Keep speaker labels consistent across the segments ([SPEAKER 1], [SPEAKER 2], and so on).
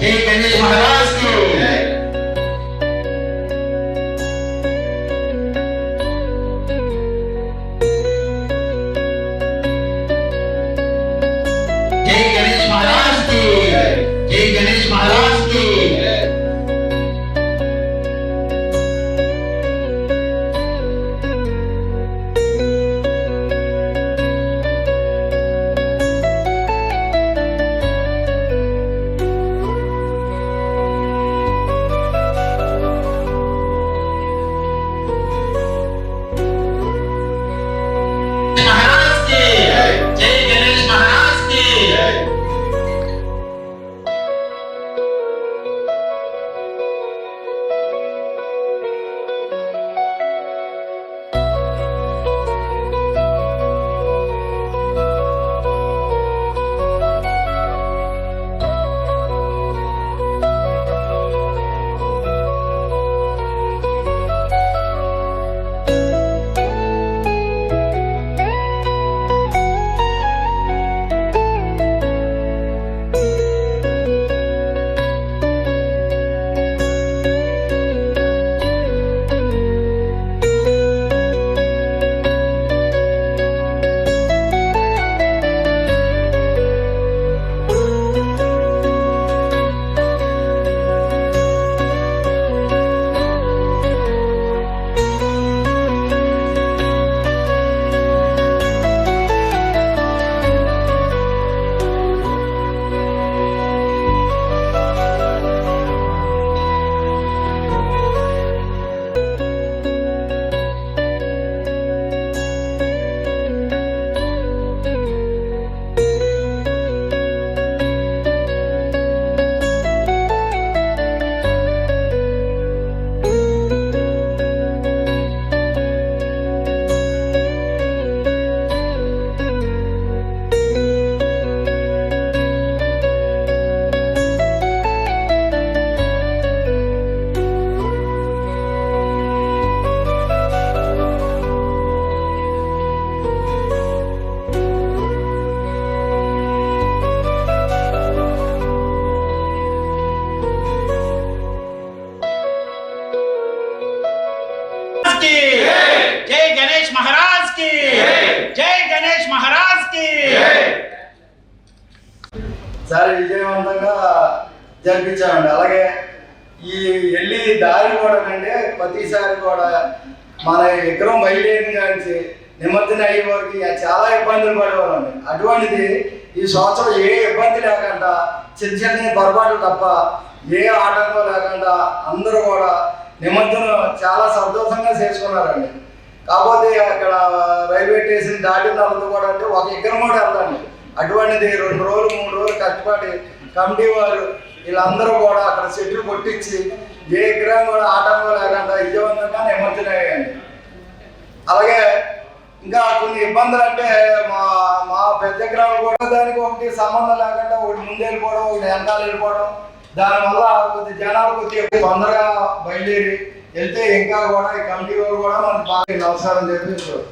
[SPEAKER 1] जय गणेश महाराज की जय गणेश महाराज की जय गणेश महाराज की जय गणेश महाराज की जय गणेश महाराज की
[SPEAKER 2] చాలా విజయవంతంగా జరిపించామండి. అలాగే ఈ వెళ్ళి దారి కూడా అండి ప్రతిసారి కూడా మన విగ్రహం బయలుదేరిన కానీ నిమజ్జనం అయ్యే వరకు చాలా ఇబ్బందులు పడేవాళ్ళండి. అటువంటిది ఈ సంవత్సరం ఏ ఇబ్బంది లేకుండా చిన్న చిన్న పొరపాట్లు తప్ప ఏ ఆటంకం లేకుండా అందరూ కూడా నిమజ్జనం చాలా సంతోషంగా చేసుకున్నారండి. కాకపోతే అక్కడ రైల్వే స్టేషన్ దాటిన తర్వాత కూడా అంటే ఒక విగ్రహం కూడా వెళ్తాండి. అటువంటిది 2 రోజులు 3 రోజులు కష్టపడి కమిటీ వారు వీళ్ళందరూ కూడా అక్కడ సెట్లు కొట్టించి ఏ విగ్రహం కూడా ఆటంకం లేకుండా విజయవంతంగా నిమజ్జనం అయ్యాయండి. అలాగే ఇంకా కొన్ని ఇబ్బందులు అంటే మా పెద్ద విగ్రహాలు కూడా దానికి ఒకటి సంబంధం లేకుండా ఒకటి ముందు వెళ్ళిపోవడం ఒకటి వెనకాల వెళ్ళిపోవడం, దానివల్ల కొద్ది జనాలు కొద్దిగా తొందరగా బయలుదేరి వెళ్తే ఇంకా కూడా ఈ కమిటీ వారు కూడా మనకు బాగా నమస్కారం చెప్పేసారు.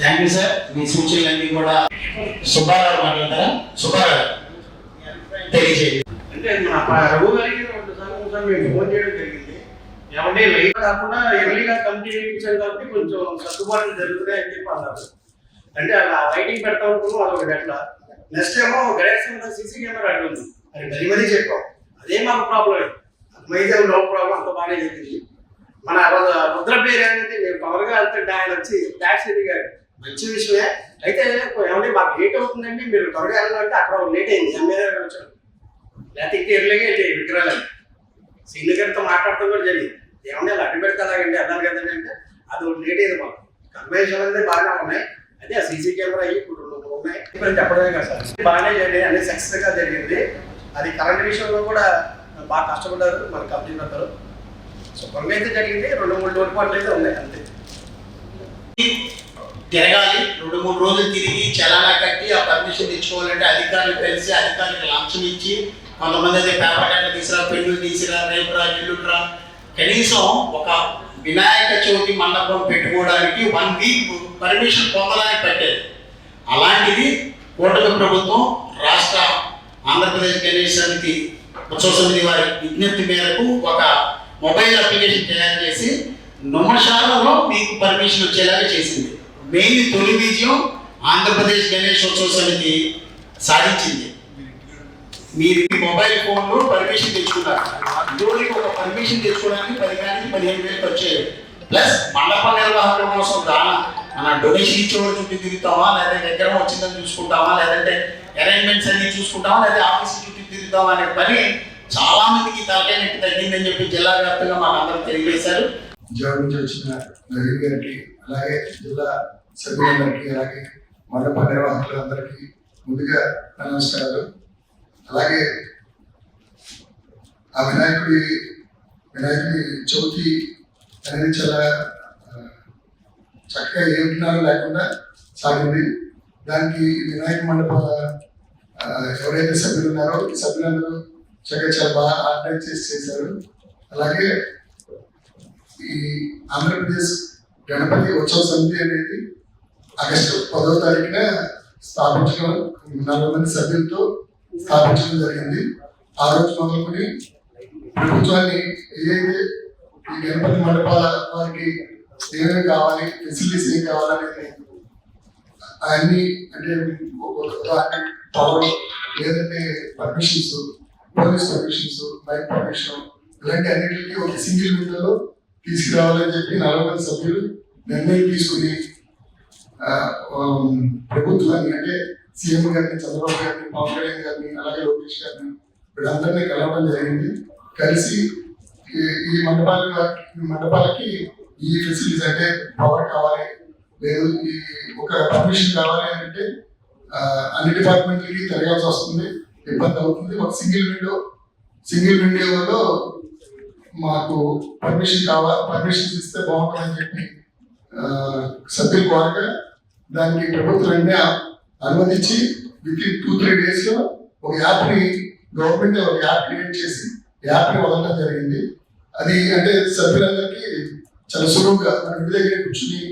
[SPEAKER 1] Thank you sir. మీ సూచనలన్నీ కూడా సుబ్బారావు మాట్లాడతారా? సుబ్బారావు తెలియజేయండి.
[SPEAKER 3] అంటే రఘు గారికి 2 సార్లు మేము ఫోన్ చేయడం జరిగింది. ఏమంటే లైవ్ కాకుండా ఎర్లీగా కమిటీ చేయించారు కాబట్టి కొంచెం సర్దుబాట్లు జరుగుతాయి అని చెప్పి అన్నారు. అంటే అలా లైటింగ్ పెడతాం అనుకున్నాం, అదొకటి ఎట్లా. నెక్స్ట్ ఏమో గణేష్ సీసీ కెమెరా అడ్డుంది, అది మరీ చెప్పాం. అదే మాకు ప్రాబ్లం. మైజర్ నో ప్రాబ్లం, అంత బాగానే చెప్పింది. మన రుద్ర పేరు అనేది మేము పవర్గా వెళ్తుంటే ఆయన వచ్చి ట్యాక్సీ దిగారు, మంచి విషయమే. అయితే ఏమంటే మాకు లేట్ అవుతుందండి, మీరు త్వరగా వెళ్ళాలంటే అక్కడ లేట్ అయింది. ఎమ్మెల్యే వచ్చాడు, లేకపోతే ఇంకా ఎర్లీగా వెళ్ళాయి విగ్రహాలు. సీనియర్ గారితో మాట్లాడటం కూడా జరిగింది. ఏమన్నా అడ్డు పెడతాదండి అన్నారు కదండి అంటే అది ఒకటి లేట్ అయింది. మాకు కన్వెన్షన్ అనేది బాగానే ఉన్నాయి. అయితే ఆ సీసీ కెమెరా అయ్యి ఇప్పుడు ఉన్నాయి ఇప్పుడు చెప్పడమే కదా సార్, బాగానే జరిగింది, అన్ని సక్సెస్గా జరిగింది. అది కరెంట్ విషయంలో కూడా బాగా కష్టపడ్డారు మన కంపెనీ పెద్దలు. శుభ్రంగా అయితే జరిగింది. 2-3 లోటుపాట్లు అయితే ఉన్నాయి అంతే.
[SPEAKER 1] తిరగాలి, 2-3 రోజులు తిరిగి చలానా కట్టి ఆ పర్మిషన్ తెచ్చుకోవాలంటే అధికారులు కలిసి అధికారులకు లంచం ఇచ్చి కొంతమంది అయితే పేపర్ కట్టలు తీసుకురా, పెన్నులు తీసుకురా, రేపురా ఎల్లుండ్రా, కనీసం ఒక వినాయక చవితి మండపం పెట్టుకోవడానికి 1 వీక్ పర్మిషన్ పొందడానికి పట్టేది. అలాంటిది కూటమి ప్రభుత్వం రాష్ట్ర ఆంధ్రప్రదేశ్ గణేష్ సమితి ఉత్సవ సమితి వారి విజ్ఞప్తి మేరకు ఒక మొబైల్ అప్లికేషన్ తయారు చేసి నిమిషాలలో మీకు పర్మిషన్ వచ్చేలాగా చేసింది. మెయిన్ తొలి విజయం ఆంధ్రప్రదేశ్ గణేష్ ఉత్సవ సమితి సాధించింది. మీరు మొబైల్ ఫోన్లో పర్మిషన్ తెచ్చుకున్నారు. ఇదివరకు ఒక పర్మిషన్ తెచ్చుకోవడానికి 10,000-15,000 వచ్చేది. ప్లస్ మండప నిర్వాహకుల కోసం మన డొనేషన్ ఇచ్చేవారు చుట్టూ తిరుగుతామా, లేదా విగ్రహం వచ్చిందని చూసుకుంటామా, లేదంటే అరేంజ్మెంట్స్ అన్ని చూసుకుంటామా, లేదా ఆఫీస్ చుట్టూ తిరుగుతామా అనే పని చాలా మందికి తలకాయనట్టు తగ్గిందని చెప్పి జిల్లా వ్యాప్తంగా మాకు అందరూ తెలియజేశారు.
[SPEAKER 2] ఉద్యోగం నుంచి వచ్చిన నవీన్ గారికి, అలాగే జిల్లా సభ్యులందరికీ, అలాగే మండప నిర్వాహకులందరికీ ముందుగా నమస్కారాలు. అలాగే ఆ వినాయకుడి చవితి అనేది చాలా చక్కగా ఏ విఘ్నాలు లేకుండా సాగింది. దానికి వినాయక మండపాల ఎవరైతే సభ్యులు ఉన్నారో ఈ సభ్యులందరూ చక్కగా చాలా బాగా ఆర్గనైజ్ చేశారు. అలాగే ఈ ఆంధ్రప్రదేశ్ గణపతి ఉత్సవ సమితి అనేది ఆగస్టు 10వ తారీఖున స్థాపించడం, 40 మంది సభ్యులతో స్థాపించడం జరిగింది. ఆ రోజు మొదలుకొని ప్రభుత్వాన్ని ఏదైతే ఈ గణపతి మండపాల వారికి ఏమేమి కావాలి, ఫెసిలిటీస్ ఏం కావాలనేది అన్ని, అంటే పవర్, లేదంటే permissions, police permissions, bike permission, ఇలాంటి అన్నింటికి ఒక సింగిల్ విండోలో తీసుకురావాలని చెప్పి 40 మంది సభ్యులు నిర్ణయం తీసుకుని ప్రభుత్వాన్ని, అంటే సీఎం గారిని, చంద్రబాబు గారిని, పవన్ కళ్యాణ్ గారిని, అలాగే లోకేష్ గారిని వీళ్ళందరినీ కలవడం జరిగింది. కలిసి ఈ మండపాలకి ఈ ఫెసిలిటీస్, అంటే పవర్ కావాలి, లేదు ఈ ఒక పర్మిషన్ కావాలి అంటే అన్ని డిపార్ట్మెంట్లకి తిరగాల్సి వస్తుంది, ఇబ్బంది అవుతుంది. ఒక సింగిల్ విండోలో మాకు పర్మిషన్స్ ఇస్తే బాగుంటుందని చెప్పి సభ్యులు కోరగా దానికి ప్రభుత్వం వెంటనే అనుమతించి విత్-ఇన్ 2-3 days లో ఒక గవర్నమెంట్ ఒక యాప్ క్రియేట్ చేసి యాప్ని వదలడం జరిగింది. అది అంటే సభ్యులందరికీ చాలా సులువుగా మన ఇంటి దగ్గర కూర్చుని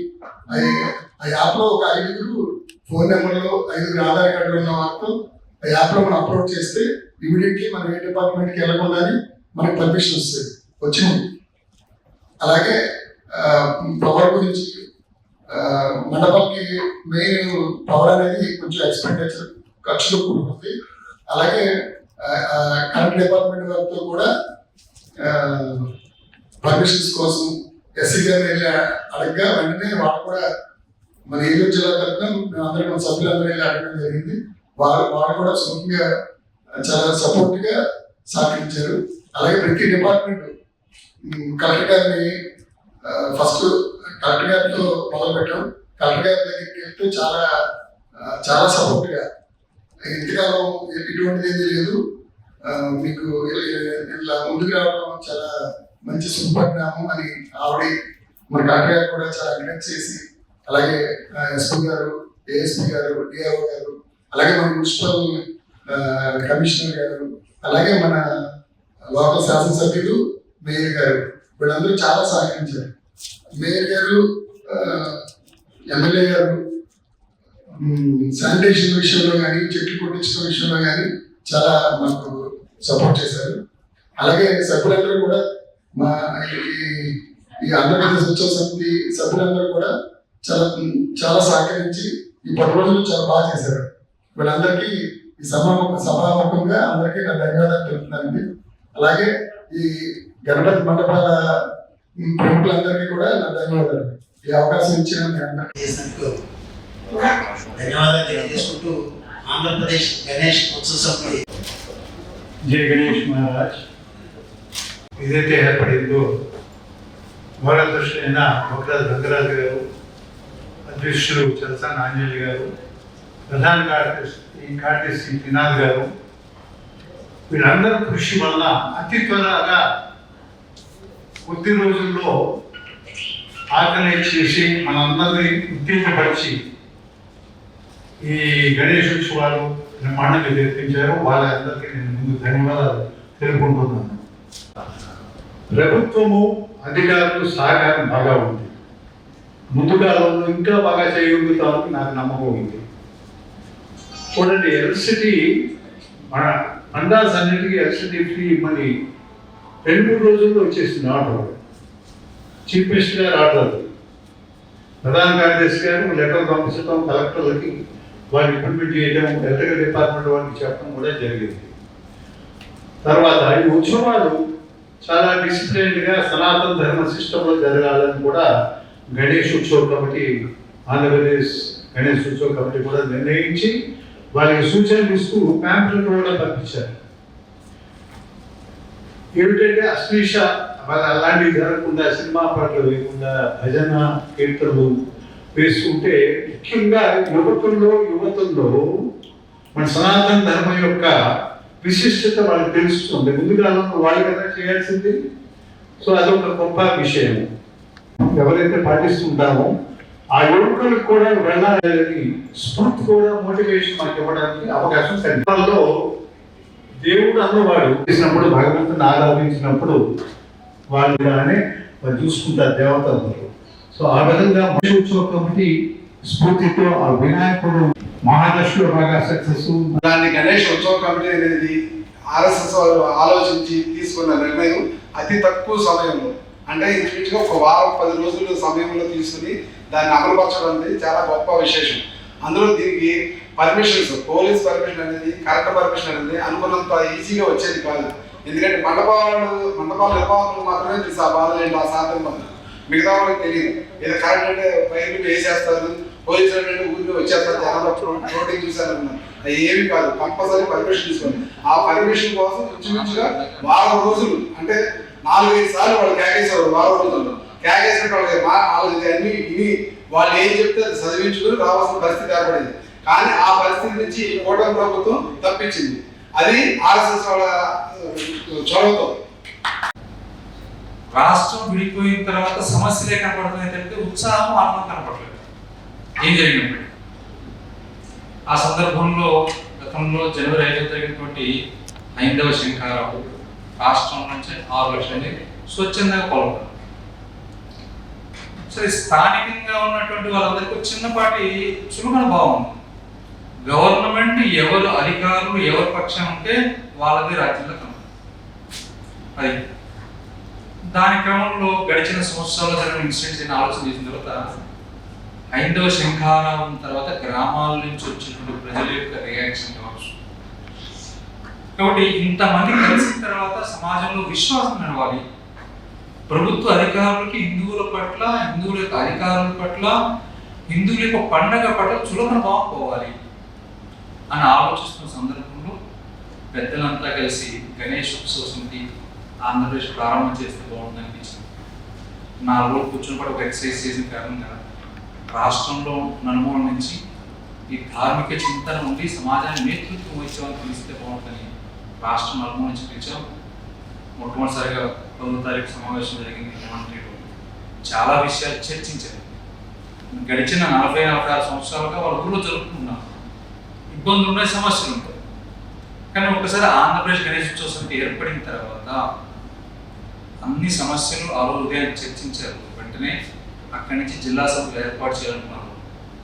[SPEAKER 2] ఆ యాప్లో ఒక 5 ఫోన్ నెంబర్లో 5 ఆధార్ కార్డులు ఉన్న వారితో ఆ యాప్లో మనం అప్లోడ్ చేస్తే ఇమీడియట్లీ మనం ఏ డిపార్ట్మెంట్కి వెళ్ళకుండా మనకి పర్మిషన్ వచ్చింది. అలాగే పవర్ గురించి మండపాలకి మెయిన్ పవర్ అనేది కొంచెం ఎక్స్పెండిచర్ ఖర్చుతో కూడుకుంది. అలాగే కరెంట్ డిపార్ట్మెంట్ వారితో కూడా పర్మిషన్స్ కోసం ఎస్సీ గారిని వెళ్ళి అడగగా వెంటనే వాళ్ళు కూడా మన ఏలూరు జిల్లా తరఫున మేమందరం మన సభ్యులందరూ వెళ్ళి అడగడం జరిగింది. వాళ్ళు కూడా సుఖంగా చాలా సపోర్ట్గా సహకరించారు. అలాగే ప్రతి డిపార్ట్మెంట్ కలెక్టర్ గారిని ఫస్ట్ కలెక్టర్ గారితో మొదలు పెట్టాం. కలెక్టర్ గారి దగ్గరికి వెళ్తే చాలా సపోర్ట్గా, ఇంతకాలం ఇటువంటిది ఏమీ లేదు, మీకు ఇలా ముందుకు రావడం చాలా మంచి శుభపరిణామం అని ఆవిడ మన కలెక్టర్ గారు కూడా చాలా ఎంకరేజ్ చేసి, అలాగే ఎస్పీ గారు, ఏఎస్పీ గారు, డిఆర్ఓ గారు, అలాగే మన మున్సిపల్ కమిషనర్ గారు, అలాగే మన లోకల్ శాసనసభ్యులు, మేయర్ గారు వీళ్ళందరూ చాలా సహకరించారు. మేయర్ గారు, ఎమ్మెల్యే గారు శానిటేషన్ విషయంలో కానీ, చెట్లు కొట్టించడం విషయంలో కానీ చాలా మాకు సపోర్ట్ చేశారు. అలాగే సభ్యులందరూ కూడా ఈ ఆంధ్రప్రదేశ్ ఉత్సవ సమితి సభ్యులందరూ కూడా చాలా సహకరించి ఈ 10 రోజులు చాలా బాగా చేశారు. వీళ్ళందరికీ ఈ సభాముఖంగా అందరికీ నా ధన్యవాదాలు తెలుపుతున్నానండి. అలాగే ఈ గణపతి మండపాల ప్రముఖులందరికీ కూడా నా ధన్యవాదాలు. ఈ అవకాశం ఇచ్చిన
[SPEAKER 1] ధన్యవాదాలు తెలియజేసుకుంటూ ఆంధ్రప్రదేశ్ గణేష్ ఉత్సవ సమితి
[SPEAKER 4] జై గణేష్ మహారాజ్ ఏదైతే ఏర్పడిందో మూలదృష్టి మొక్కరాజు రంగరాజు గారు, అధ్యక్షులు చలసాని ఆంజనేయులు గారు, ప్రధాన కార్యదర్శి వినాద్ గారు, వీళ్ళందరూ కృషి వల్ల అతి త్వరగా కొద్ది రోజుల్లో ఆర్గనైజ్ చేసి మనందరినీ ఉత్తేజపరిచి ఈ గణేష్ ఉత్సవాలు బ్రహ్మాండంగా జరిపించారు. వాళ్ళందరికీ నేను ముందు ధన్యవాదాలు తెలుపుకుంటున్నాను. ప్రభుత్వము, అధికారులు సహకారం బాగా ఉంది. ముందు కాలంలో ఇంకా బాగా చేయగలుగుతామని నాకు నమ్మకం ఉంది. చూడండి, ఎలక్ట్రిసిటీ మన పండాస్ అన్నిటికీ ఎలక్ట్రిసిటీ ఫ్రీ ఇమ్మని 2-3 రోజుల్లో వచ్చేసింది ఆర్డర్. చీఫ్ మినిస్టర్ గారు ఆర్డర్, ప్రధాన కార్యదర్శి గారు లెటర్ పంపించడం, కలెక్టర్లకి వాళ్ళు ఇంప్లిమెంట్ చేయడం, ఎలక్ట్రికల్ డిపార్ట్మెంట్ వాళ్ళకి చెప్పడం కూడా జరిగింది. తర్వాత ఈ ఉత్సవాలు చాలా డిసిప్లైన్డ్గా సనాతన ధర్మ సిస్టంలో జరగాలని కూడా గణేష్ ఉత్సవ కమిటీ, ఆంధ్రప్రదేశ్ గణేష్ ఉత్సవ కమిటీ కూడా నిర్ణయించి వాళ్ళకి సూచనలు ఇస్తూ ప్యాంప్లెట్ కూడా పంపించారు. ఏమిటంటే అశ్లీష అలాంటివి జరగకుండా, సినిమా పాటలు వేయకుండా, భజన కీర్తనలు వేసుకుంటే ముఖ్యంగా యువతుల్లో మన సనాతన ధర్మం యొక్క విశిష్టత వాళ్ళకి తెలుస్తుంది. ముందు కాలంలో వాళ్ళు కదా చేయాల్సింది. సో అదొక గొప్ప విషయం. ఎవరైతే పాటిస్తుంటామో ఆ యువకులకు కూడా వెళ్ళాలని స్ఫూర్తి కూడా, మోటివేషన్ మాకు ఇవ్వడానికి అవకాశం కలిగిలో దేవుడు అన్నవాడు చేసినప్పుడు, భగవంతుని ఆరాధించినప్పుడు వాళ్ళనే చూసుకుంటారు దేవతలు. సో ఆ విధంగా ఉత్సవ కమిటీ స్ఫూర్తితో ఆ వినాయకుడు మహారాష్ట్రలో బాగా సక్సెస్.
[SPEAKER 2] దాన్ని గణేష్ ఉత్సవ కమిటీ అనేది RSS వారు ఆలోచించి తీసుకున్న నిర్ణయం అతి తక్కువ సమయంలో, అంటే ఇంచుమించుగా ఒక వారం 10 రోజుల సమయంలో తీసుకుని దాన్ని అమలుపరచడం అనేది చాలా గొప్ప విశేషం. అందులో దీనికి పర్మిషన్స్, పోలీస్ పర్మిషన్ అనేది, కరెక్ట్ పర్మిషన్ అనేది అనుకున్నంత ఈజీగా వచ్చేది కాదు. ఎందుకంటే మండపాల నిర్వాహకులు మాత్రమే తెలుసు ఆ బాధలు ఏంటి, ఆ సాధ్యం పద్ధతి. మిగతా వాళ్ళకి తెలియదు. ఏదో కరెక్ట్ అంటే పైన వేసేస్తారు, పోలీసులు అంటే ఊరికి వచ్చేస్తారు, జనాలు రోడ్డు చూసారన్నారు. అది ఏమి కాదు, కంపల్సరీ పర్మిషన్ తీసుకోండి. ఆ పర్మిషన్ కోసం ఇంచుమించుగా వారం రోజులు, అంటే 4-5 సార్లు వాళ్ళు కేకేసేవారు. వారం రోజుల్లో కేకేసిన వాళ్ళకి అన్ని ఇవి వాళ్ళు ఏం చెప్తే అది చదివించుకుని రావాల్సిన పరిస్థితి ఏర్పడింది. కానీ ఆ పరిస్థితి నుంచి కూటమి ప్రభుత్వం తప్పించింది. అది RSS వాళ్ళ చొరవతో.
[SPEAKER 5] రాష్ట్రం విడిపోయిన తర్వాత సమస్యలే కనపడుతున్నాయి తప్పితే ఉత్సాహం, ఆనందం కనపడలేదు. ఏం జరిగినప్పుడు ఆ సందర్భంలో గతంలో జనవరి 5వ జరిగినటువంటి హైందవ శంఖారావు రాష్ట్రం నుంచి 6 లక్షలని స్వచ్ఛందంగా పాల్గొన్నారు. సరే, స్థానికంగా ఉన్నటువంటి వాళ్ళందరికీ చిన్నపాటి చురుకన భావం ఉంది. గవర్నమెంట్ ఎవరు అధికారులు ఎవరి పక్షం ఉంటే వాళ్ళది రాజ్యంలో కనపడుతుంది. అది దాని క్రమంలో గడిచిన సంవత్సరాల్లో జరిగిన ఇన్సిడెంట్స్ ఆలోచన చేసిన తర్వాత హైందవ శంఖారావం తర్వాత గ్రామాల నుంచి వచ్చినటువంటి ప్రజల యొక్క రియాక్షన్ కావచ్చు. కాబట్టి ఇంతమంది కలిసిన తర్వాత సమాజంలో విశ్వాసం నిలవాలి. ప్రభుత్వ అధికారులకి హిందువుల పట్ల, హిందువుల యొక్క అధికారుల పట్ల, హిందువుల యొక్క పండగ పట్ల చులకన బాగుపోవాలి అని ఆలోచిస్తున్న సందర్భంలో పెద్దలంతా కలిసి గణేష్ ఉత్సవ సమితి ఆంధ్రప్రదేశ్ ప్రారంభం చేస్తే బాగుంటుంది అనిపించింది. 4 రోజులు కూర్చొని కూడా ఒక ఎక్సర్సైజ్ చేసిన కారణంగా రాష్ట్రంలో నలుమూల నుంచి ఈ ధార్మిక చింతన ఉండి సమాజాన్ని నేతృత్వం వహించాలని పిలిస్తే బాగుంటుందని రాష్ట్రం నలుమూల నుంచి పిలిచాం. మొట్టమొదటిసారిగా 9వ తారీఖు సమావేశం జరిగింది. ముఖ్యమంత్రిలో చాలా విషయాలు చర్చించారు. గడిచిన 40-46 సంవత్సరాలుగా వాళ్ళ ఊళ్ళో జరుపుకుంటున్నారు. ఇబ్బందులు ఉన్నాయి, సమస్యలు ఉంటాయి. కానీ ఒకసారి ఆంధ్రప్రదేశ్ గణేష్ ఉత్సవ సమితి ఏర్పడిన తర్వాత అన్ని సమస్యలు ఆ రోజు ఉదయం చర్చించారు. వెంటనే అక్కడి నుంచి జిల్లా సభలు ఏర్పాటు చేయాలనుకున్నారు.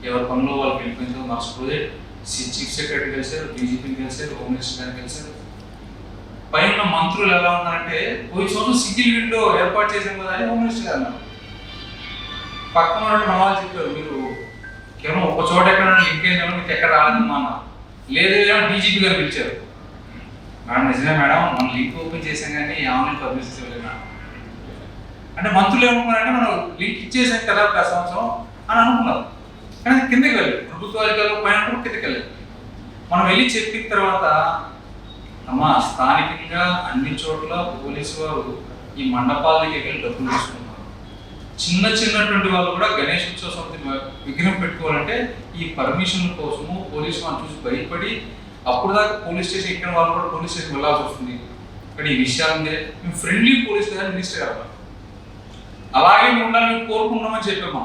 [SPEAKER 5] ఎవరి పనులు వాళ్ళు వెళ్ళిపోయిందో మరుసటి రోజే చీఫ్ సెక్రటరీ కలిశారు, డీజీపీని కలిశారు, హోమ్ మినిస్టర్ గారిని కలిశారు. పైన మంత్రులు ఎలా ఉన్నారంటే పోయి సంవత్సరం సింగిల్ విండో ఏర్పాటు చేసాం కదా అని హోమ్ మినిస్టర్ గారు అన్నారు. పక్కన ఉన్నట్టు మా వాళ్ళు చెప్పారు, మీరు కేవలం ఒక చోట ఎక్కడ లింక్ అయిందో మీకు ఎక్కడ రాలేదమ్మా అన్నారు. లేదు డీజీపీ గారు పిలిచారు. మేడం నిజమే మేడం, మనం లింక్ ఓపెన్ చేసాం కానీ ఆన్లైన్ పబ్లిసిటీ ఇవ్వలేదు మేడం అంటే మంత్రులు ఏమనుకున్నారంటే మనం లింక్ ఇచ్చేసాం కదా ప్రతి సంవత్సరం అని అనుకున్నారు. కానీ కిందకి వెళ్ళదు, ప్రభుత్వ అధికారులు పైన కూడా కిందకి వెళ్ళదు. మనం వెళ్ళి చెప్పిన తర్వాత అమ్మా స్థానికంగా అన్ని చోట్ల పోలీసు వారు ఈ మండపాల దగ్గరికి వెళ్ళి డబ్బులు తీసుకున్నారు. చిన్నటువంటి వాళ్ళు కూడా గణేష్ ఉత్సవ సమితి విగ్రహం పెట్టుకోవాలంటే ఈ పర్మిషన్ల కోసము పోలీసు వాళ్ళు చూసి భయపడి అప్పుడు దాకా పోలీస్ స్టేషన్ ఇక్కడ వాళ్ళు కూడా పోలీస్ స్టేషన్ వెళ్ళాల్సి వస్తుంది. కానీ ఈ విషయాలు మేము ఫ్రెండ్లీ పోలీస్ గారు మినిస్టర్ గారు అలాగే ఉండాలని మేము కోరుకుంటున్నామని చెప్పాము.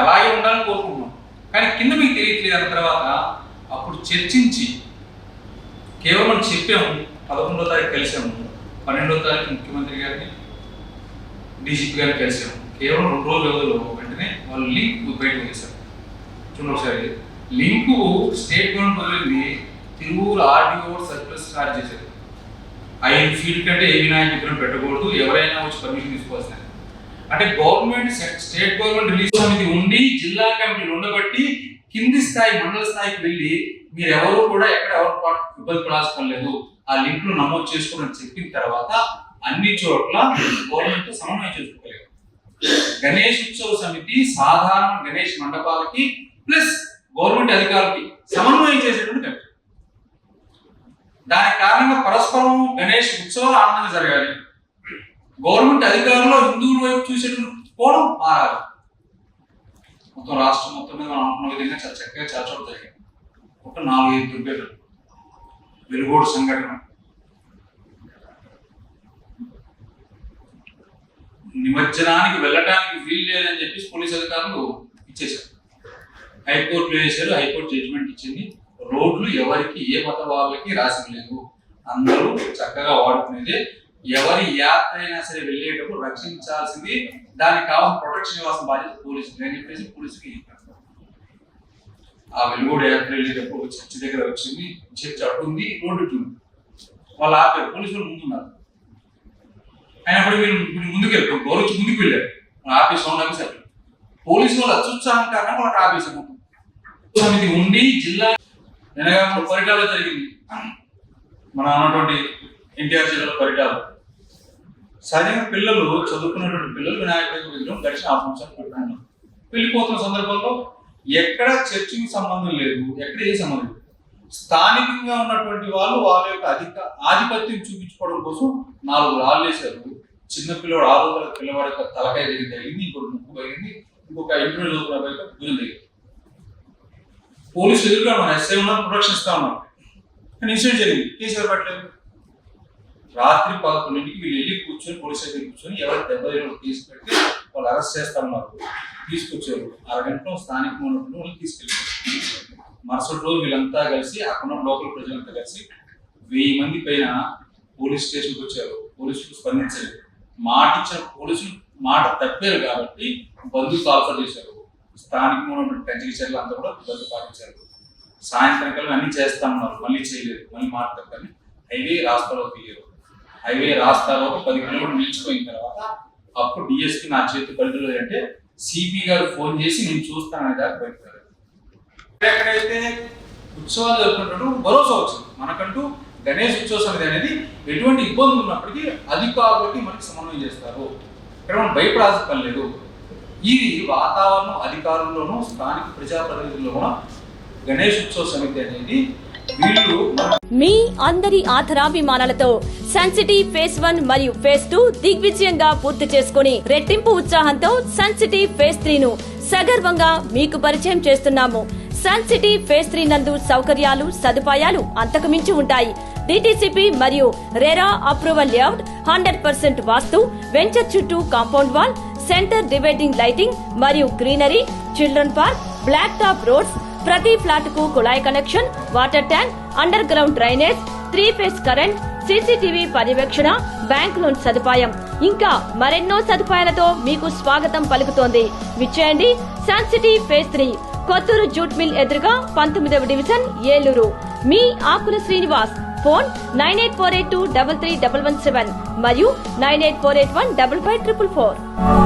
[SPEAKER 5] అలాగే ఉండాలని కోరుకుంటున్నాం. కానీ కింద మీకు తెలియట్లేదు అన్న తర్వాత అప్పుడు చర్చించి కేవలం చెప్పాము. 11వ తారీఖు కలిసాము, 12వ తారీఖు ముఖ్యమంత్రి గారిని డీజీపీ గారిని కలిసాము. కేవలం 2 రోజుల వ్యవధిలో వెంటనే వాళ్ళు లింక్ బయటకు వేశారు. చూడండి ఒకసారి, లింకు స్టేట్ గవర్నమెంట్ వదిలింది తిరువూరు ఆర్డీఓ సర్క్యులర్ స్టార్ట్ చేశారు. 5 ఫీట్ కంటే ఏ వినాయక విగ్రహం పెట్టకూడదు, ఎవరైనా వచ్చి పర్మిషన్ తీసుకోవాల్సిన. అంటే గవర్నమెంట్ స్టేట్ గవర్నమెంట్ రిలీజ్ సమితి ఉండి జిల్లా కమిటీలు ఉండబట్టి కింది స్థాయి మండల స్థాయికి వెళ్ళి మీరు ఎవరు కూడా ఎక్కడ ఎవరు ఇబ్బంది పడాల్సిన లేదు, ఆ లింక్ లో నమోదు చేసుకోవడం చెప్పిన తర్వాత అన్ని చోట్ల గవర్నమెంట్ సమన్వయం చేసుకోగలిగారు. గణేష్ ఉత్సవ సమితి సాధారణ గణేష్ మండపాలకి ప్లస్ గవర్నమెంట్ అధికారులకి సమన్వయం చేసేటువంటి కమిటీ. దానికి కారణంగా పరస్పరం గణేష్ ఉత్సవాలు ఆనందంగా జరగాలి, గవర్నమెంట్ అధికారులు హిందువుల వైపు చూసేటువంటి కోణం మారాలి. మొత్తం రాష్ట్రం మొత్తం మీద మనం అనుకున్న విధంగా చాలా చక్కగా చాలా చోట్ల జరిగాయి. ఒక 4-5 దుర్ఘటనలు. వెలుగోడు సంఘటన, నిమజ్జనానికి వెళ్ళటానికి వీలు లేదని చెప్పి పోలీస్ అధికారులు ఇచ్చేశారు. హైకోర్టులో వేశారు, హైకోర్టు జడ్జిమెంట్ ఇచ్చింది. రోడ్లు ఎవరికి ఏ మత వాళ్ళకి రాసి లేదు, అందరూ చక్కగా వాడుకునేదే. ఎవరి యాత్ర అయినా సరే వెళ్ళేటప్పుడు రక్షించాల్సింది, దానికి కావాల్సిన ప్రొటెక్షన్ ఇవ్వాల్సిన బాధ్యత పోలీసులు అని చెప్పేసి పోలీసుకి ఆ వెలుగోడు యాత్ర వెళ్ళేటప్పుడు చర్చి దగ్గర వచ్చింది, చర్చి అట్టుంది, రోడ్డు ఇట్టుంది. వాళ్ళు ఆపారు, పోలీసులు ముందున్నారు. అయినప్పుడు వీళ్ళు ముందుకు వెళ్ళారు, గౌరవించి ముందుకు వెళ్ళారు. ఆపేసి సౌండ్ ఆపేసి అప్పుడు పోలీసు వాళ్ళు అత్యుత్సాహం కారణంగా వాళ్ళకి ఆపేసాము. సమితి ఉండి జిల్లా వెనక పరిటాలో జరిగింది. మన అన్నటువంటి ఎన్టీఆర్ జిల్లాలో పరిటాలు సహజంగా పిల్లలు చదువుకున్నటువంటి పిల్లలు వినాయక విగ్రహం గడిచిన 6 సంవత్సరాలు పెట్టాను. వెళ్ళిపోతున్న సందర్భంలో ఎక్కడ చర్చికి సంబంధం లేదు, ఎక్కడ ఏ సంబంధం లేదు. స్థానికంగా ఉన్నటువంటి వాళ్ళు వాళ్ళ యొక్క ఆధిపత్యం చూపించుకోవడం కోసం 4 రాళ్ళు వేశారు. చిన్న పిల్లవాడు 6 రోజుల పిల్లవాడి యొక్క తలకాయ తగిలింది, ఇంకోటి ముక్కు తగిలింది, ఇంకొక ఇంటర్వ్యూ చదువుకున్న బయట భుజం తగిలింది. పోలీసులు ఎదురుగా మన ఎస్ఐ ఉన్నారు, ప్రొటెక్షన్ ఇస్తా ఉన్నారు. కానీ ఇన్సిడెంట్ జరిగింది, కేసు ఎవరు పెట్టలేదు. రాత్రి 11ంటికి వీళ్ళు వెళ్ళి కూర్చొని పోలీస్ దగ్గర కూర్చొని ఎవరు 70 తీసుకెళ్తే వాళ్ళు అరెస్ట్ చేస్తా ఉన్నారు. తీసుకొచ్చారు. 6 గంటలో స్థానికంగా ఉన్నప్పుడు వాళ్ళు తీసుకెళ్ళారు. మరుసటి రోజు వీళ్ళంతా కలిసి అక్కడ లోకల్ ప్రజలంతా కలిసి 1000 మంది పైన పోలీస్ స్టేషన్కి వచ్చారు. పోలీసులు స్పందించలేదు. మాట ఇచ్చిన పోలీసులు మాట తప్పారు కాబట్టి బంధు కాల్ఫర్ చేశారు. స్థానికంగా ఉన్నటువంటి కంచిచర్లు అంతా కూడా బంధు పాటించారు. సాయంత్రం కల్లా అన్ని చేస్తా ఉన్నారు, మళ్ళీ చేయలేదు, మళ్ళీ మాట తప్పని హైవే రాస్తాలో తీయరు. హైవే రాస్తాలో 10 కిలోమీటర్లు నిలిచిపోయిన తర్వాత అప్పుడు డిఎస్పీ నా చేతి పరిధిలో అంటే సిపి గారు ఫోన్ చేసి నేను చూస్తాననే దాకా బయటకు ఎక్కడైతే ఉత్సవాలు జరుపుకున్నట్టు భరోసా వచ్చింది. మనకంటూ గణేష్ ఉత్సవ సమితి అనేది ఎటువంటి ఇబ్బందులు ఉన్నప్పటికీ అధికారులకి మనకి సమన్వయం చేస్తారు. ఇక్కడ మనం భయపడాల్సిన పని లేదు. ఇది వాతావరణం అధికారుల్లోనూ స్థానిక ప్రజాప్రతినిధుల్లో కూడా గణేష్ ఉత్సవ సమితి అనేది వీళ్ళు
[SPEAKER 6] మీ అందరి ఆధారాభిమానాలతో సన్ సిటీ ఫేజ్ 1 మరియు ఫేజ్ 2 దిగ్విజయంగా పూర్తి చేసుకుని రెట్టింపు ఉత్సాహంతో సన్ సిటీ ఫేజ్ 3 ను సగర్వంగా మీకు పరిచయం చేస్తున్నాము. సన్ సిటీ ఫేజ్ 3 నందు సౌకర్యాలు సదుపాయాలు అంతకుమించి ఉంటాయి. డిటిసిపి మరియు RERA approval layout, 100% vastu, venture చుట్టూ compound wall, centre dividing lighting మరియు greenery, children park, black top roads, ప్రతి ఫ్లాట్ కు కుళాయి connection, water tank, underground drainage, 3 phase current, CCTV పర్యవేక్షణ, బ్యాంక్ లోన్ సదుపాయం ఇంకా మరెన్నో సదుపాయాలతో మీకు స్వాగతం పలుకుతోంది. విచ్చేయండి sun city phase 3, Kothuru jute mill ఎదురుగా 19వ డివిజన్, ఏలూరు. మీ ఆకుల శ్రీనివాస్. ఫోన్ 9848233117 మరియు 9848155544.